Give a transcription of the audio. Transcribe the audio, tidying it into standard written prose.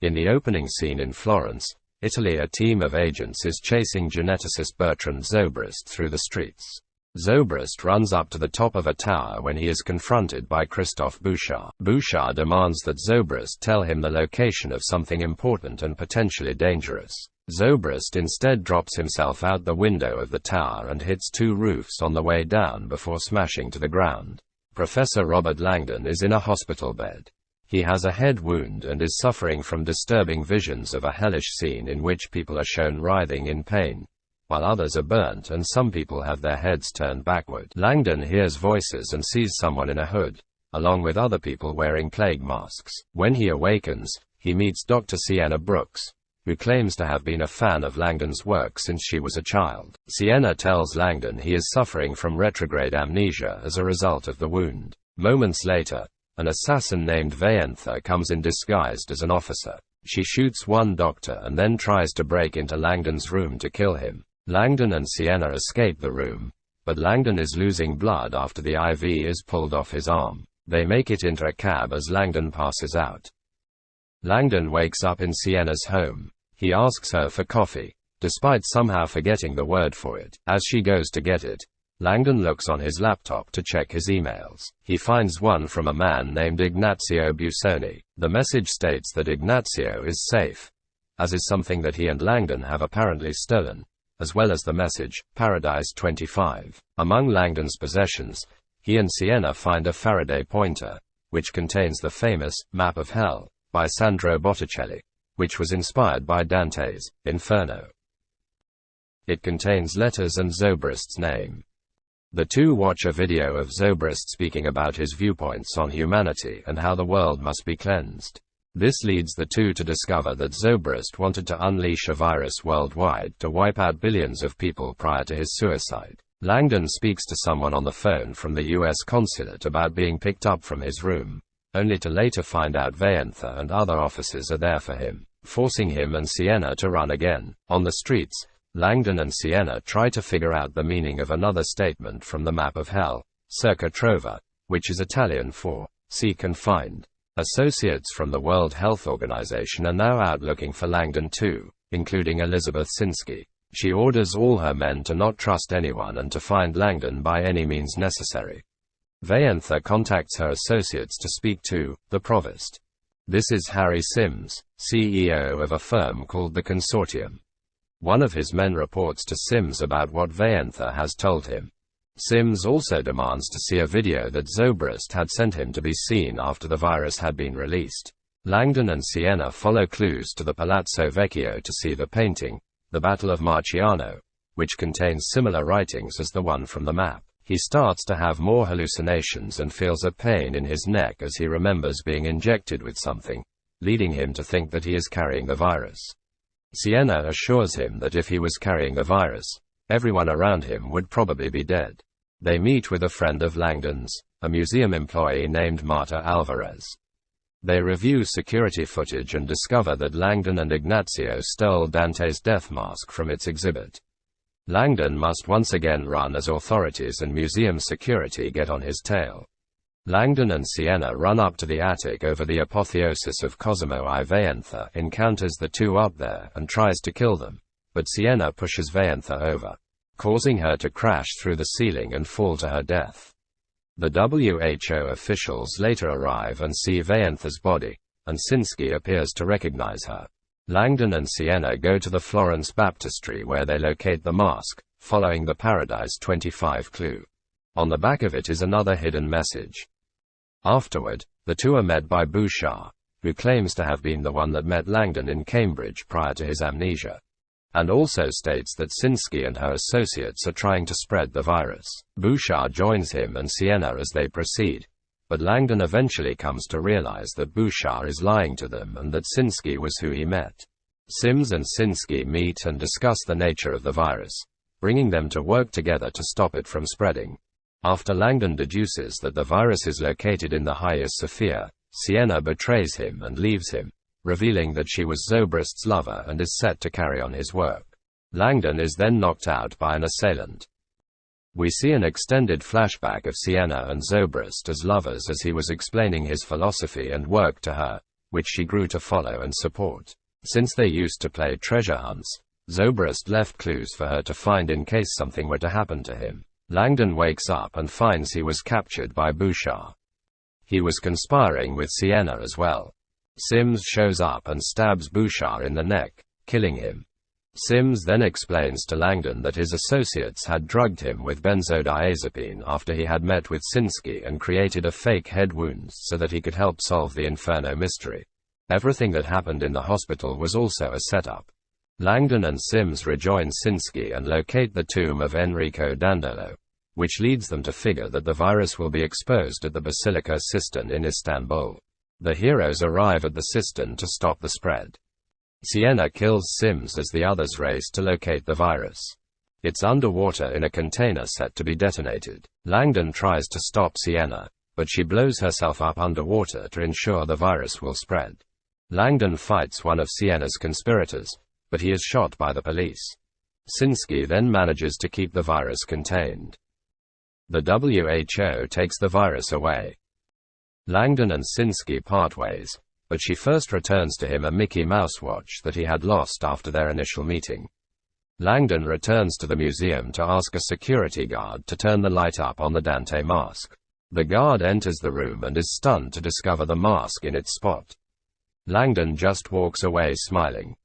In the opening scene in Florence, Italy, a team of agents is chasing geneticist Bertrand Zobrist through the streets. Zobrist runs up to the top of a tower when he is confronted by Christophe Bouchard. Bouchard demands that Zobrist tell him the location of something important and potentially dangerous. Zobrist instead drops himself out the window of the tower and hits 2 roofs on the way down before smashing to the ground. Professor Robert Langdon is in a hospital bed. He has a head wound and is suffering from disturbing visions of a hellish scene in which people are shown writhing in pain, while others are burnt and some people have their heads turned backward. Langdon hears voices and sees someone in a hood, along with other people wearing plague masks. When he awakens, he meets Dr. Sienna Brooks, who claims to have been a fan of Langdon's work since she was a child. Sienna tells Langdon he is suffering from retrograde amnesia as a result of the wound. Moments later, an assassin named Vaentha comes in disguised as an officer. She shoots one doctor and then tries to break into Langdon's room to kill him. Langdon and Sienna escape the room, but Langdon is losing blood after the IV is pulled off his arm. They make it into a cab as Langdon passes out. Langdon wakes up in Sienna's home. He asks her for coffee, despite somehow forgetting the word for it. As she goes to get it, Langdon looks on his laptop to check his emails. He finds one from a man named Ignazio Busoni. The message states that Ignazio is safe, as is something that he and Langdon have apparently stolen, as well as the message, Paradise 25. Among Langdon's possessions, he and Sienna find a Faraday pointer, which contains the famous Map of Hell by Sandro Botticelli, which was inspired by Dante's Inferno. It contains letters and Zobrist's name. The two watch a video of Zobrist speaking about his viewpoints on humanity and how the world must be cleansed. This leads the two to discover that Zobrist wanted to unleash a virus worldwide to wipe out billions of people prior to his suicide. Langdon speaks to someone on the phone from the US consulate about being picked up from his room, only to later find out Vaentha and other officers are there for him, forcing him and Sienna to run again. On the streets, Langdon and Sienna try to figure out the meaning of another statement from the Map of Hell, Cerca Trova, which is Italian for seek and find. Associates from the World Health Organization are now out looking for Langdon too, including Elizabeth Sinsky. She orders all her men to not trust anyone and to find Langdon by any means necessary. Vaentha contacts her associates to speak to the provost. This is Harry Sims, CEO of a firm called the Consortium. One of his men reports to Sims about what Vaentha has told him. Sims also demands to see a video that Zobrist had sent him to be seen after the virus had been released. Langdon and Sienna follow clues to the Palazzo Vecchio to see the painting, The Battle of Marciano, which contains similar writings as the one from the map. He starts to have more hallucinations and feels a pain in his neck as he remembers being injected with something, leading him to think that he is carrying the virus. Sienna assures him that if he was carrying the virus, everyone around him would probably be dead. They meet with a friend of Langdon's, a museum employee named Marta Alvarez. They review security footage and discover that Langdon and Ignazio stole Dante's death mask from its exhibit. Langdon must once again run as authorities and museum security get on his tail. Langdon and Sienna run up to the attic over the apotheosis of Cosimo I. Vaentha encounters the two up there and tries to kill them, but Sienna pushes Vaentha over, causing her to crash through the ceiling and fall to her death. The WHO officials later arrive and see Vaentha's body, and Sinsky appears to recognize her. Langdon and Sienna go to the Florence Baptistry where they locate the mask, following the Paradise 25 clue. On the back of it is another hidden message. Afterward, the two are met by Bouchard, who claims to have been the one that met Langdon in Cambridge prior to his amnesia, and also states that Sinsky and her associates are trying to spread the virus. Bouchard joins him and Sienna as they proceed, but Langdon eventually comes to realize that Bouchard is lying to them and that Sinsky was who he met. Sims and Sinsky meet and discuss the nature of the virus, bringing them to work together to stop it from spreading. After Langdon deduces that the virus is located in the Hagia Sophia, Sienna betrays him and leaves him, revealing that she was Zobrist's lover and is set to carry on his work. Langdon is then knocked out by an assailant. We see an extended flashback of Sienna and Zobrist as lovers as he was explaining his philosophy and work to her, which she grew to follow and support. Since they used to play treasure hunts, Zobrist left clues for her to find in case something were to happen to him. Langdon wakes up and finds he was captured by Bouchard. He was conspiring with Sienna as well. Sims shows up and stabs Bouchard in the neck, killing him. Sims then explains to Langdon that his associates had drugged him with benzodiazepine after he had met with Sinsky and created a fake head wound so that he could help solve the Inferno mystery. Everything that happened in the hospital was also a setup. Langdon and Sims rejoin Sinsky and locate the tomb of Enrico Dandolo, which leads them to figure that the virus will be exposed at the Basilica Cistern in Istanbul. The heroes arrive at the cistern to stop the spread. Sienna kills Sims as the others race to locate the virus. It's underwater in a container set to be detonated. Langdon tries to stop Sienna, but she blows herself up underwater to ensure the virus will spread. Langdon fights one of Sienna's conspirators, but he is shot by the police. Sinsky then manages to keep the virus contained. The WHO takes the virus away. Langdon and Sinsky part ways, but she first returns to him a Mickey Mouse watch that he had lost after their initial meeting. Langdon returns to the museum to ask a security guard to turn the light up on the Dante mask. The guard enters the room and is stunned to discover the mask in its spot. Langdon just walks away smiling.